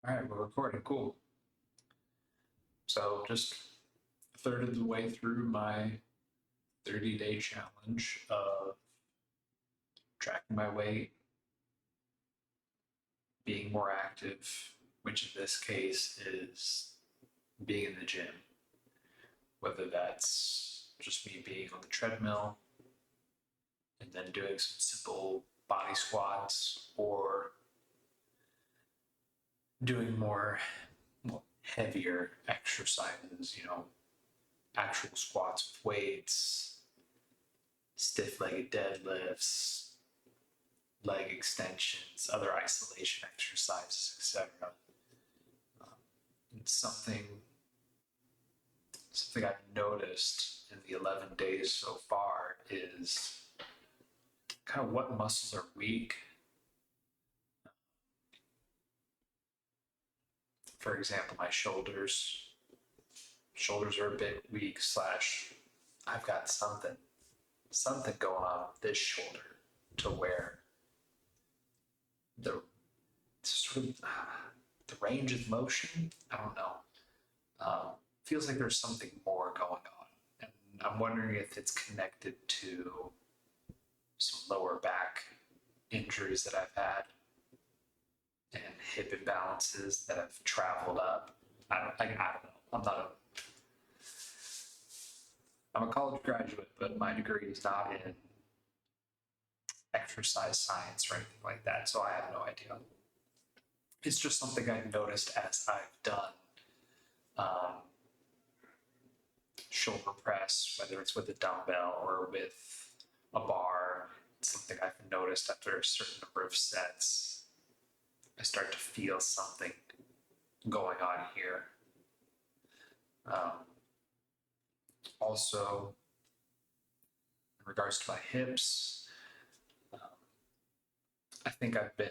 All right, we're recording. Cool. So, just a third of the way through my 30-day challenge of tracking my weight, being more active, which in this case is being in the gym, whether that's just me being on the treadmill and then doing some simple body squats or doing more heavier exercises, actual squats with weights, stiff legged deadlifts, leg extensions, other isolation exercises, etc. Um, something I've noticed in the 11 days so far is kind of what muscles are weak. For example, my shoulders. Shoulders are a bit weak. Slash, I've got something going on with this shoulder to where the sort of the range of motion. I don't know. Um, Feels like there's something more going on, and I'm wondering if it's connected to some lower back injuries that I've had and hip imbalances that have traveled up. I don't know. I'm a college graduate, but my degree is not in exercise science or anything like that, so I have no idea. It's just something I've noticed as I've done um, shoulder press, whether it's with a dumbbell or with a bar. It's something I've noticed after a certain number of sets. I start to feel something going on here. Um, Also, in regards to my hips, um, I think I've been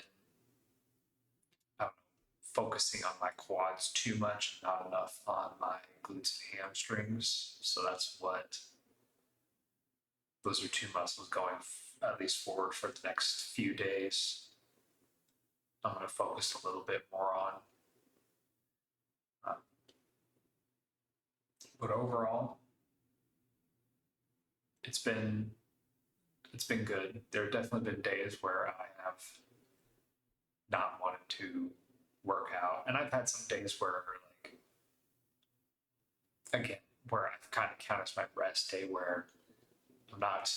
I don't know, focusing on my quads too much, not enough on my glutes and hamstrings. So those are two muscles going at least forward for the next few days. I'm going to focus a little bit more on. Uh, but overall, it's been it's been good. There have definitely been days where I have not wanted to work out, and I've had some days where, again, where I've kind of counted as my rest day, where I'm not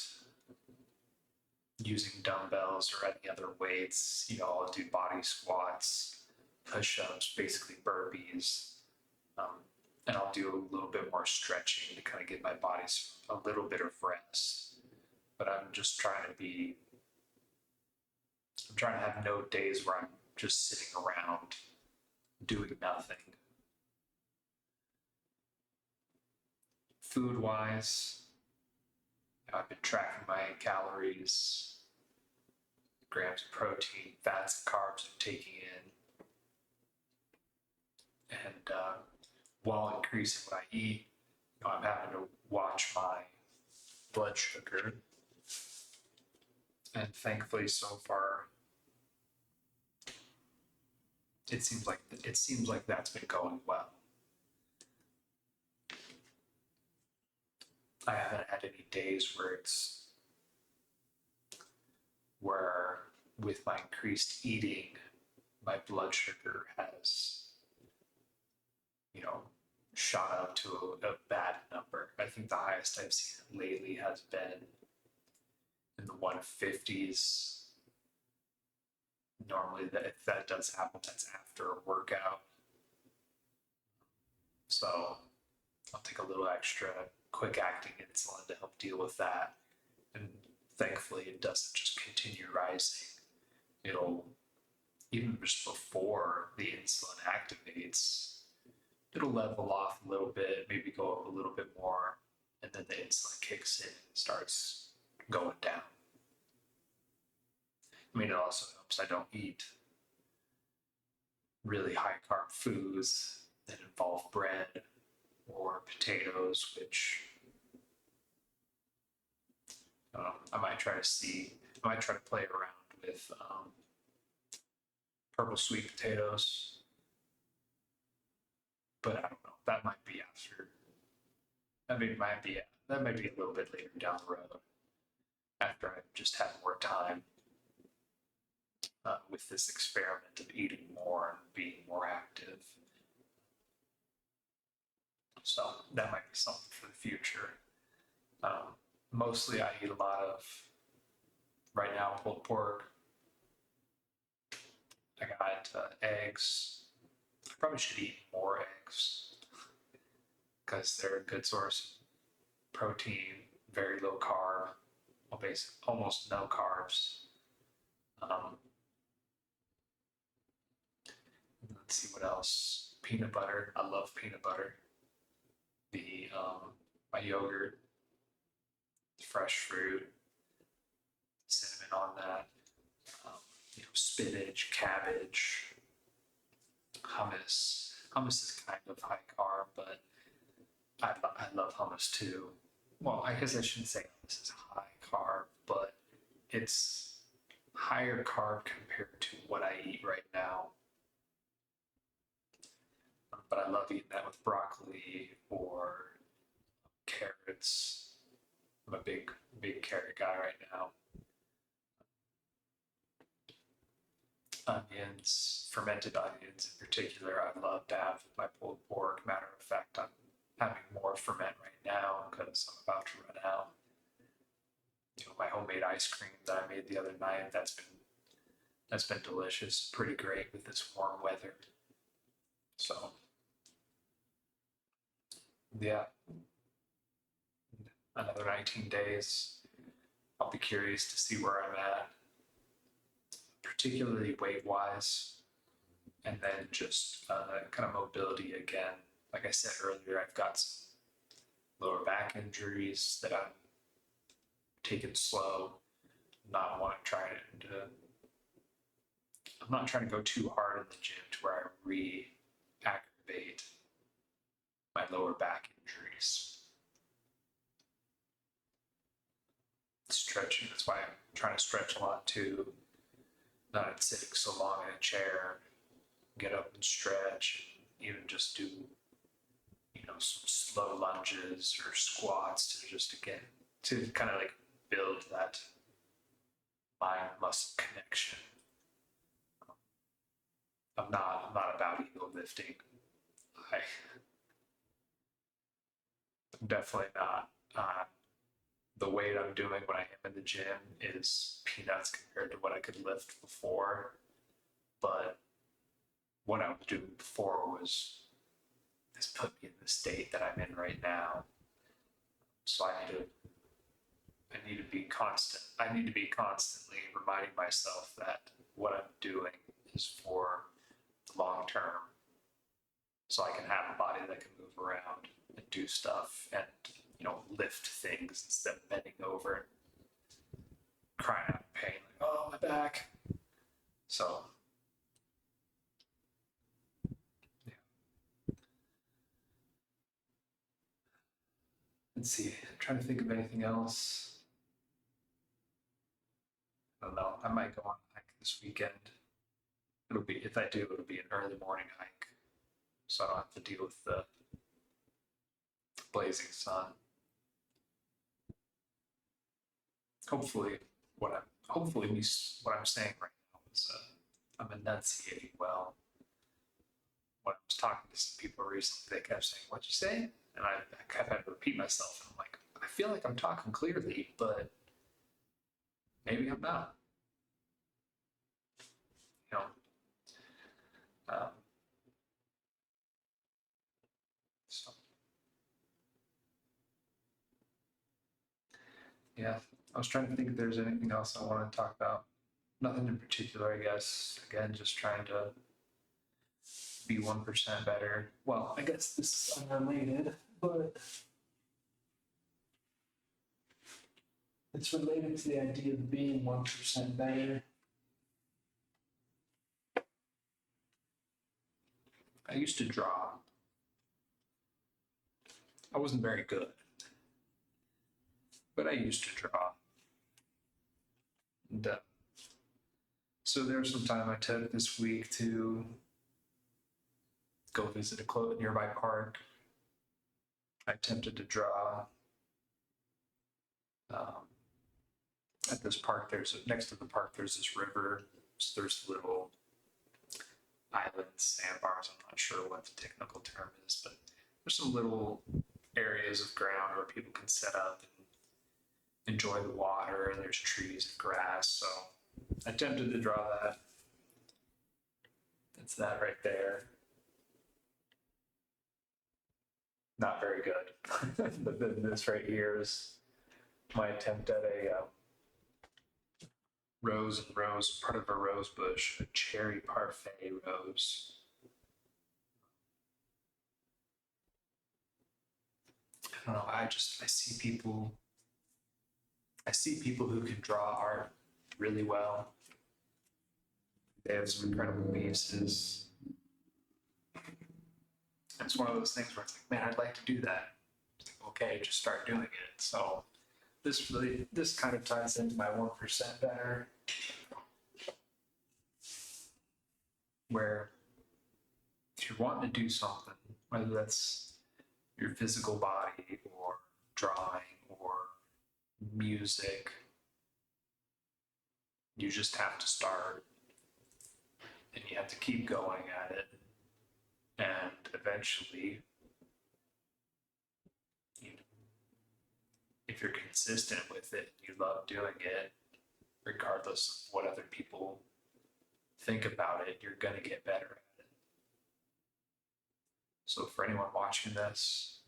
using dumbbells or any other weights. I'll do body squats, push-ups, basically burpees, um, and I'll do a little bit more stretching to kind of give my body a little bit of rest. But I'm trying to have no days where I'm just sitting around doing nothing. Food wise, I've been tracking my calories, grams of protein, fats, and carbs I'm taking in, and while increasing what I eat, I'm having to watch my blood sugar. And thankfully, so far, it seems like that's been going well. I haven't had any days where with my increased eating, my blood sugar has, you know, shot up to a bad number. I think the highest I've seen it lately has been in the 150s. Normally, if that does happen, that's after a workout. So I'll take a little extra quick acting insulin to help deal with that. And thankfully, it doesn't just continue rising. It'll, even just before the insulin activates, it'll level off a little bit, maybe go up a little bit more, and then the insulin kicks in and starts going down. I mean, it also helps I don't eat really high carb foods that involve bread or potatoes, which I might try to play around with purple sweet potatoes. but I don't know. That might be after. I mean, that might be a little bit later down the road after I've just had more time with this experiment of eating more and being more active. So that might be something for the future. Mostly, I eat a lot of right now pulled pork. I got eggs. I probably should eat more eggs because they're a good source of protein, very low carb, well, almost no carbs. Um, let's see what else. Peanut butter. I love peanut butter. The my yogurt, fresh fruit, cinnamon on that. Um, spinach, cabbage, hummus. Hummus is kind of high carb, but I love hummus too. Well, I guess I shouldn't say hummus is high carb, but it's higher carb compared to what I eat right now. But I love eating that with broccoli or carrots. I'm a big carrot guy right now. Onions, fermented onions in particular, I love to have with my pulled pork. Matter of fact, I'm having more ferment right now because I'm about to run out. My homemade ice cream that I made the other night, that's been delicious, pretty great with this warm weather. So yeah, another 19 days. I'll be curious to see where I'm at, particularly weight wise, and then just kind of mobility again. Like I said earlier, I've got some lower back injuries that I'm taking slow. Not want to try to. I'm not trying to go too hard in the gym to where I re-aggravate my lower back injuries. Stretching. That's why I'm trying to stretch a lot too. Not sitting so long in a chair. Get up and stretch. Even just do some slow lunges or squats to kind of like build that mind muscle connection. I'm not about ego lifting. I'm definitely not. The weight I'm doing when I am in the gym is peanuts compared to what I could lift before. But what I was doing before has put me in the state that I'm in right now. So I need to be constant. I need to be constantly reminding myself that what I'm doing is for the long term, so I can have a body that can move around and do stuff and lift things instead of bending over and crying out in pain like, oh, my back. So yeah. Let's see. I'm trying to think of anything else. I don't know. I might go on a hike this weekend. If I do, it'll be an early morning hike, so I don't have to deal with the blazing sun. Hopefully, what I'm saying right now is I'm enunciating well. When I was talking to some people recently, they kept saying, "What'd you say?" And I kept having to repeat myself. And I'm like, I feel like I'm talking clearly, but maybe I'm not. You know, um, so yeah, I was trying to think if there's anything else I want to talk about. Nothing in particular, I guess. Again, just trying to be 1% better. Well, I guess this is unrelated, but it's related to the idea of being 1% better. I used to draw. I wasn't very good, but I used to draw. And so there was some time I took this week to go visit a nearby park. I attempted to draw at this park. Next to the park, there's this river. So there's little islands, sandbars. I'm not sure what the technical term is, but there's some little areas of ground where people can set up and enjoy the water. And there's trees and grass. So I attempted to draw that. That's that right there. Not very good. But then this right here is my attempt at a rose and rose, part of a rose bush, a cherry parfait rose. I don't know. I see people who can draw art really well. They have some incredible pieces. It's one of those things where it's like, man, I'd like to do that. It's like, okay, just start doing it. So this kind of ties into my 1% better, where if you're wanting to do something, whether that's your physical body or drawing or music, you just have to start and you have to keep going at it. And eventually, if you're consistent with it, you love doing it, regardless of what other people think about it, you're going to get better at it. So for anyone watching this,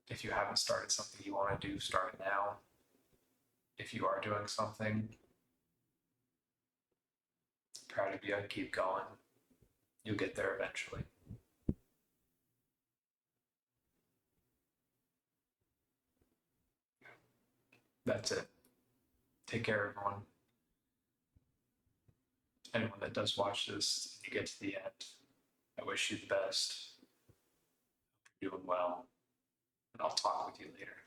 if you haven't started something you want to do, start now. If you are doing something, proud of you, keep going. You'll get there eventually. That's it. Take care, everyone. Anyone that does watch this, you get to the end, I wish you the best. Hope you're doing well, and I'll talk with you later.